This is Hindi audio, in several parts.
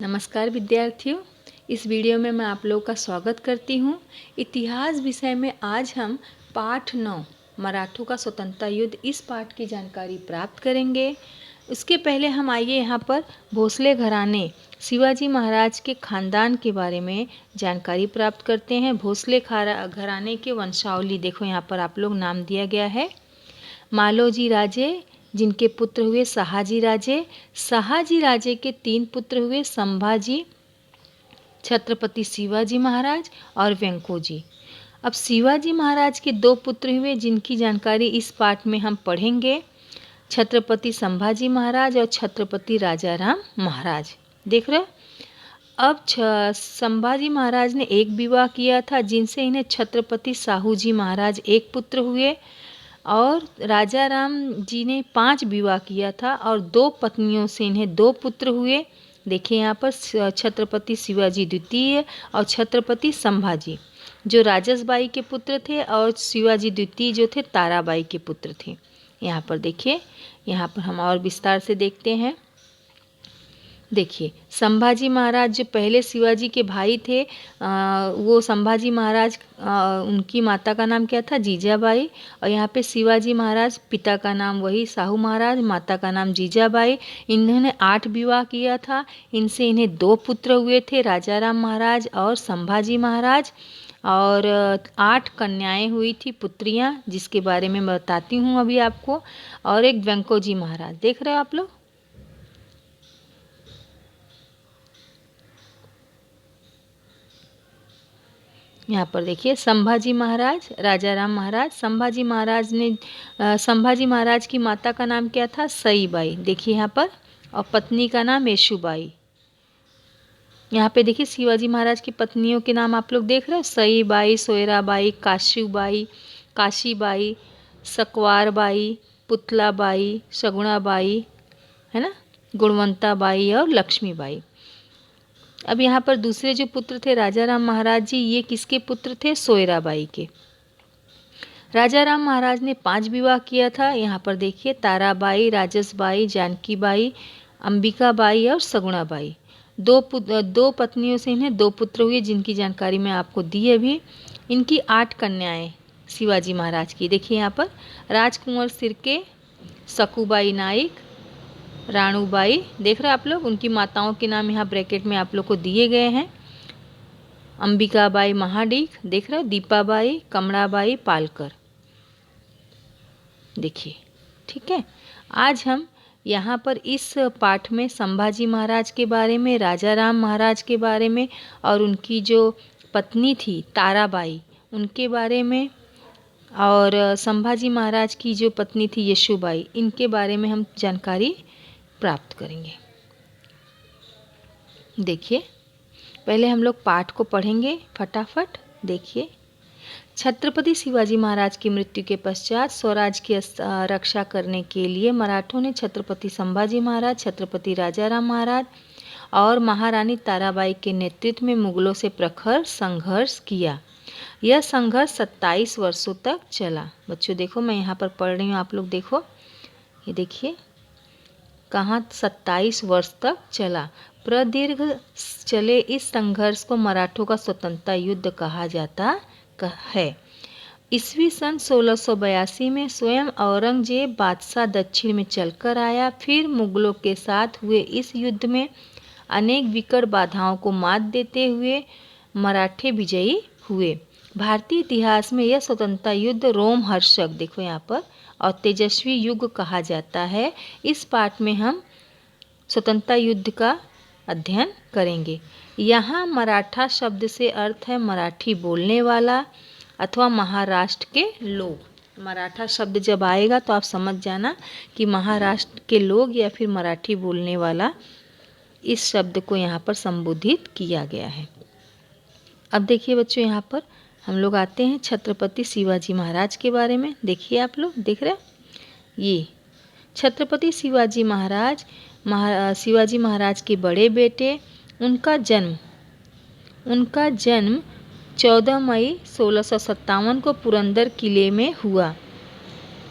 नमस्कार विद्यार्थियों, इस वीडियो में मैं आप लोगों का स्वागत करती हूँ। इतिहास विषय में आज हम पाठ 9 मराठों का स्वतंत्रता युद्ध इस पाठ की जानकारी प्राप्त करेंगे। उसके पहले हम आइए यहाँ पर भोसले घराने शिवाजी महाराज के खानदान के बारे में जानकारी प्राप्त करते हैं। भोसले घराने के वंशावली देखो, यहाँ पर आप लोग नाम दिया गया है। मालोजी राजे जिनके पुत्र हुए शाहाजी राजे। शाहाजी राजे के 3 पुत्र हुए, संभाजी, छत्रपति शिवाजी महाराज और वेंकोजी। अब शिवाजी महाराज के 2 पुत्र हुए जिनकी जानकारी इस पाठ में हम पढ़ेंगे, छत्रपति संभाजी महाराज और छत्रपति राजाराम महाराज। देख रहे हो। अब संभाजी महाराज ने एक विवाह किया था जिनसे इन्हें छत्रपति साहू जी महाराज एक पुत्र हुए, और राजा राम जी ने 5 विवाह किया था और 2 पत्नियों से इन्हें 2 पुत्र हुए। देखिए यहाँ पर छत्रपति शिवाजी द्वितीय और छत्रपति संभाजी जो राजसबाई के पुत्र थे, और शिवाजी द्वितीय जो थे ताराबाई के पुत्र थे। यहाँ पर देखिए, यहाँ पर हम और विस्तार से देखते हैं। देखिए, संभाजी महाराज जो पहले शिवाजी के भाई थे, वो संभाजी महाराज, उनकी माता का नाम क्या था? जीजाबाई। और यहाँ पे शिवाजी महाराज पिता का नाम वही साहू महाराज, माता का नाम जीजाबाई। इन्होंने 8 विवाह किया था। इनसे इन्हें 2 पुत्र हुए थे, राजाराम महाराज और संभाजी महाराज, और 8 कन्याएं हुई थी, पुत्रियाँ, जिसके बारे में बताती हूँ अभी आपको। और एक वेंकोजी महाराज। देख रहे हो आप लोग। यहाँ पर देखिए, संभाजी महाराज, राजाराम महाराज। संभाजी महाराज की माता का नाम क्या था? सईबाई। देखिए यहाँ पर। और पत्नी का नाम येशुबाई। यहाँ पे देखिए शिवाजी महाराज की पत्नियों के नाम आप लोग देख रहे हो, सईबाई, सोयराबाई, काशीबाई, काशीबाई, सकवारबाई, पुतलाबाई, सगुणाबाई, है ना, गुणवंताबाई और लक्ष्मीबाई। अब यहाँ पर दूसरे जो पुत्र थे राजाराम महाराज जी, ये किसके पुत्र थे? सोयराबाई के। राजाराम महाराज ने 5 विवाह किया था। यहाँ पर देखिए, ताराबाई, राजसबाई, जानकीबाई, अंबिकाबाई और सगुणाबाई। 2 पत्नियों से इन्हें 2 पुत्र हुए जिनकी जानकारी मैं आपको दी अभी। इनकी 8 कन्याएं शिवाजी महाराज की। देखिए यहाँ पर राजकुंवर सिरके, सकुबाई नाइक, राणूबाई। देख रहे हैं आप लोग। उनकी माताओं के नाम यहाँ ब्रैकेट में आप लोग को दिए गए हैं। अंबिकाबाई महाडिक, देख रहे हो, दीपाबाई, कमलाबाई, पालकर। देखिए, ठीक है। आज हम यहाँ पर इस पाठ में संभाजी महाराज के बारे में, राजाराम महाराज के बारे में, और उनकी जो पत्नी थी ताराबाई उनके बारे में, और संभाजी महाराज की जो पत्नी थी येशुबाई, इनके बारे में हम जानकारी प्राप्त करेंगे। देखिए, पहले हम लोग पाठ को पढ़ेंगे फटाफट। देखिए, छत्रपति शिवाजी महाराज की मृत्यु के पश्चात स्वराज की रक्षा करने के लिए मराठों ने छत्रपति संभाजी महाराज, छत्रपति राजाराम महाराज और महारानी ताराबाई के नेतृत्व में मुगलों से प्रखर संघर्ष किया। यह संघर्ष 27 वर्षों तक चला। बच्चों देखो, मैं यहाँ पर पढ़ रही हूँ, आप लोग देखो। ये देखिए कहाँ 27 वर्ष तक चला। प्रदीर्घ चले इस संघर्ष को मराठों का स्वतंत्रता युद्ध कहा जाता है। ईस्वी सन 1682 में स्वयं औरंगजेब बादशाह दक्षिण में चलकर आया। फिर मुगलों के साथ हुए इस युद्ध में अनेक विकट बाधाओं को मात देते हुए मराठे विजयी हुए। भारतीय इतिहास में यह स्वतंत्रता युद्ध रोमहर्षक, देखो यहाँ पर, और तेजस्वी युग कहा जाता है। इस पाठ में हम स्वतंत्रता युद्ध का अध्ययन करेंगे। यहाँ मराठा शब्द से अर्थ है मराठी बोलने वाला अथवा महाराष्ट्र के लोग। मराठा शब्द जब आएगा तो आप समझ जाना कि महाराष्ट्र के लोग या फिर मराठी बोलने वाला, इस शब्द को यहाँ पर संबोधित किया गया है। अब देखिए बच्चों, यहाँ पर हम लोग आते हैं छत्रपति शिवाजी महाराज के बारे में। देखिए आप लोग देख रहे हैं, ये छत्रपति शिवाजी महाराज शिवाजी महाराज के बड़े बेटे। उनका जन्म 14 मई 1657 को पुरंदर किले में हुआ।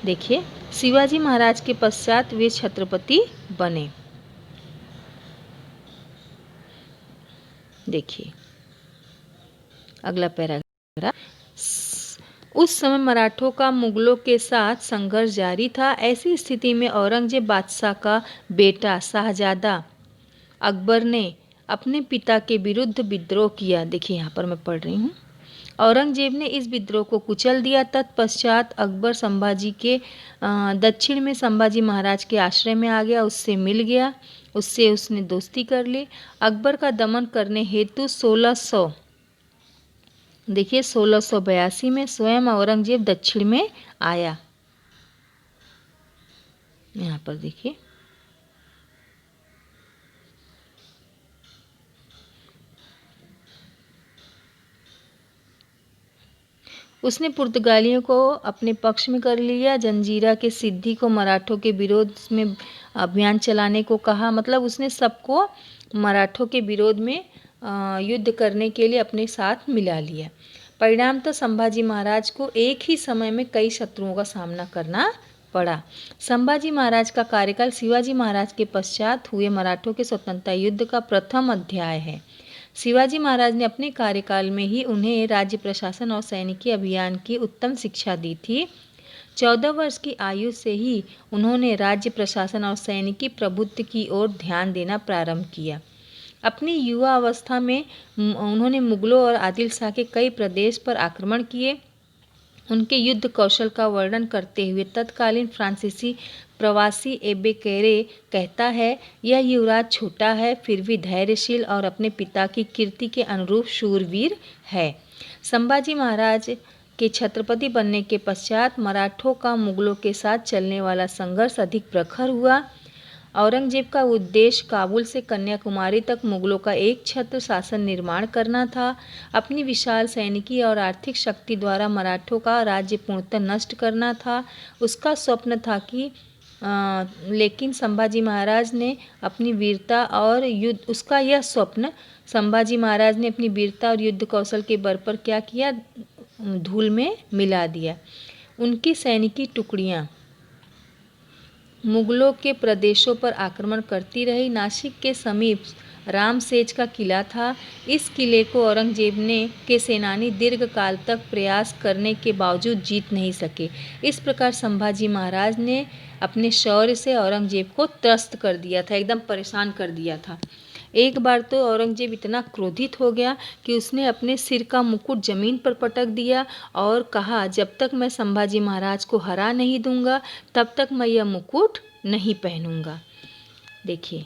देखिए, शिवाजी महाराज के पश्चात वे छत्रपति बने। देखिए अगला पैराग्राफ। उस समय मराठों का मुगलों के साथ संघर्ष जारी था। ऐसी स्थिति में औरंगजेब बादशाह का बेटा शाहजादा अकबर ने अपने पिता के विरुद्ध विद्रोह किया। देखिए यहाँ पर मैं पढ़ रही हूँ। औरंगजेब ने इस विद्रोह को कुचल दिया। तत्पश्चात अकबर संभाजी के दक्षिण में संभाजी महाराज के आश्रय में आ गया, उससे मिल गया, उससे उसने दोस्ती कर ली। अकबर का दमन करने हेतु 1682 में स्वयं औरंगजेब दक्षिण में आया। यहाँ पर देखिए उसने पुर्तगालियों को अपने पक्ष में कर लिया। जंजीरा के सिद्दी को मराठों के विरोध में अभियान चलाने को कहा। मतलब उसने सबको मराठों के विरोध में युद्ध करने के लिए अपने साथ मिला लिया। परिणामतः संभाजी महाराज को एक ही समय में कई शत्रुओं का सामना करना पड़ा। संभाजी महाराज का कार्यकाल शिवाजी महाराज के पश्चात हुए मराठों के स्वतंत्रता युद्ध का प्रथम अध्याय है। शिवाजी महाराज ने अपने कार्यकाल में ही उन्हें राज्य प्रशासन और सैनिकी अभियान की उत्तम शिक्षा दी थी। 14 वर्ष की आयु से ही उन्होंने राज्य प्रशासन और सैनिकी प्रभुत्व की ओर ध्यान देना प्रारंभ किया। अपनी युवा अवस्था में उन्होंने मुगलों और आदिल शाह के कई प्रदेश पर आक्रमण किए। उनके युद्ध कौशल का वर्णन करते हुए तत्कालीन फ्रांसीसी प्रवासी एबे कैरे कहता है, यह युवराज छोटा है फिर भी धैर्यशील और अपने पिता की कीर्ति के अनुरूप शूरवीर है। संभाजी महाराज के छत्रपति बनने के पश्चात मराठों का मुगलों के साथ चलने वाला संघर्ष अधिक प्रखर हुआ। औरंगजेब का उद्देश्य काबुल से कन्याकुमारी तक मुगलों का एक छत्र शासन निर्माण करना था। अपनी विशाल सैनिकी और आर्थिक शक्ति द्वारा मराठों का राज्य पूर्णतः नष्ट करना था। उसका स्वप्न था कि लेकिन संभाजी महाराज ने अपनी वीरता और युद्ध कौशल के बल पर क्या किया, धूल में मिला दिया। उनकी सैनिकी टुकड़ियाँ मुगलों के प्रदेशों पर आक्रमण करती रही। नासिक के समीप रामसेज का किला था। इस किले को औरंगजेब के सेनानी दीर्घ काल तक प्रयास करने के बावजूद जीत नहीं सके। इस प्रकार संभाजी महाराज ने अपने शौर्य से औरंगजेब को त्रस्त कर दिया था, एकदम परेशान कर दिया था। एक बार तो औरंगजेब इतना क्रोधित हो गया कि उसने अपने सिर का मुकुट जमीन पर पटक दिया और कहा, जब तक मैं संभाजी महाराज को हरा नहीं दूंगा तब तक मैं यह मुकुट नहीं पहनूंगा। देखिए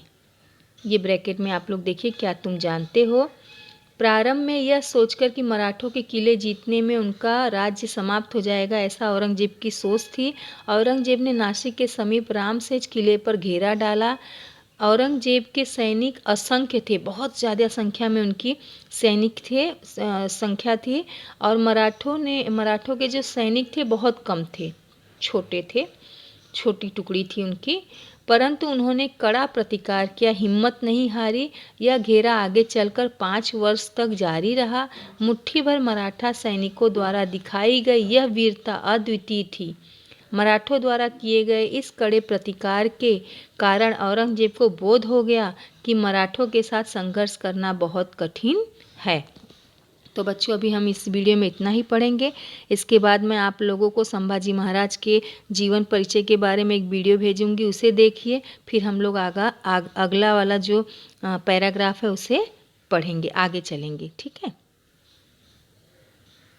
ये ब्रैकेट में आप लोग देखिए, क्या तुम जानते हो। प्रारंभ में यह सोचकर कि मराठों के किले जीतने में उनका राज्य समाप्त हो जाएगा, ऐसा औरंगजेब की सोच थी। औरंगजेब ने नासिक के समीप रामसेज किले पर घेरा डाला। औरंगजेब के सैनिक असंख्य थे, बहुत ज़्यादा संख्या में उनकी संख्या थी और मराठों के जो सैनिक थे बहुत कम थे, छोटी टुकड़ी थी उनकी, परंतु उन्होंने कड़ा प्रतिकार किया, हिम्मत नहीं हारी। यह घेरा आगे चलकर 5 वर्ष तक जारी रहा। मुट्ठी भर मराठा सैनिकों द्वारा दिखाई गई यह वीरता अद्वितीय थी। मराठों द्वारा किए गए इस कड़े प्रतिकार के कारण औरंगजेब को बोध हो गया कि मराठों के साथ संघर्ष करना बहुत कठिन है। तो बच्चों अभी हम इस वीडियो में इतना ही पढ़ेंगे। इसके बाद मैं आप लोगों को संभाजी महाराज के जीवन परिचय के बारे में एक वीडियो भेजूंगी, उसे देखिए। फिर हम लोग अगला वाला जो पैराग्राफ है उसे पढ़ेंगे, आगे चलेंगे, ठीक है।